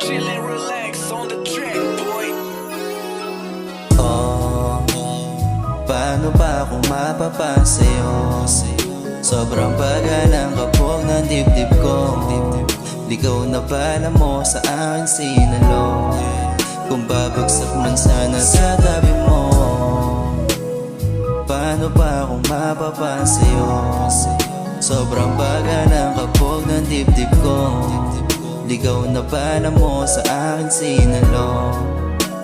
Chill and relax on the track, boy. Oh, paano ba kung mapapansayo? Sobrang baga ng kapog ng dibdib ko. Ligaw na bala mo sa akin sinalo. Kung babagsak man sana sa tabi mo. Paano ba kung mapapansayo? Sobrang baga ng kapog ng dibdib ko. Ligaw na bala mo sa akin sinalo.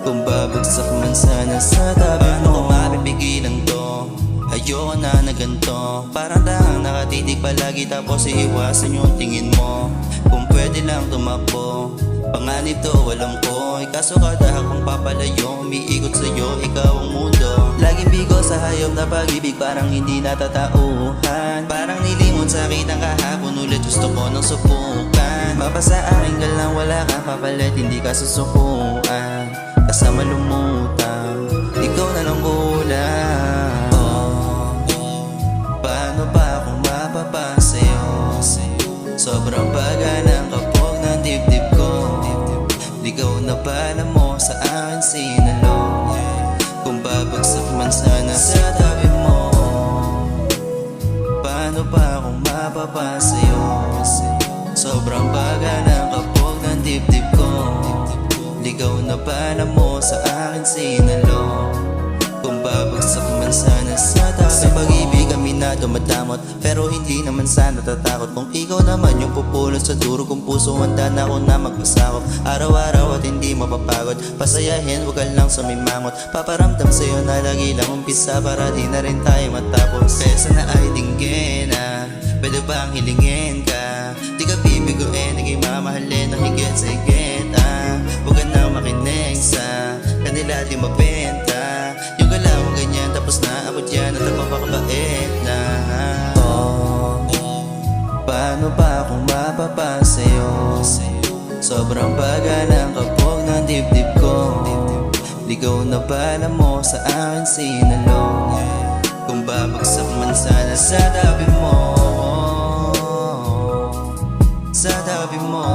Kung babagsak man sana sa tabi mo. Paano ko mapipigilan to? Ayoko na na ganito. Parang dahang nakatitig palagi tapos iiwasan yung tingin mo. Kung pwede lang tumakbo, panganib to walang ko. Kaso kada hakong papalayo, umiikot sa'yo, ikaw ang mundo. Laging bigo sa hayop na pag-ibig, parang hindi natatauhan. Parang nilimot sa akin ang kahapon, ulit gusto ko nang subukan. Mapasa akin ka lang, wala kang papalit, hindi ka susukuan. Kasama lumutang, ikaw na lang kulang. Paano ba kung mapapansayo? Sobrang baga ng kapog ng dibdib ko. Ligaw na bala mo sa akin sinalo. Kung babagsak man sana sa tabi mo. Paano ba kung mapapansayo? Sobrang baga ng kapog ng dibdib ko. Ligaw na bala mo sa akin sinalo. Kung babagsak man sana sa tabi mo. Sa pag-ibig kami na dumadamot, pero hindi naman sana tatakot. Kung ikaw naman yung pupulot sa duro kong puso, handa na ako na magpasakop. Araw-araw at hindi mapapagod, pasayahin, huwag ka lang sumimangot. Paparamdam sa'yo na lagi lang umpisa, para di na rin tayo matapos. Pesa na ay dinggin na, pwede bang hilingin ka? Di ka bibiguin, naging mamahalin ng higit sa higit. Huwag ka na makinig sa kanila, di magbenta. Yung galaw ganyan, tapos na abot yan at napapakabait na. Paano ba kung mapapansayo? Sobrang baga ng kapog ng dibdib ko. Ligaw na bala mo sa akin sinalo. Kung babagsak man sana sa tabi mo. Sa tabi mo.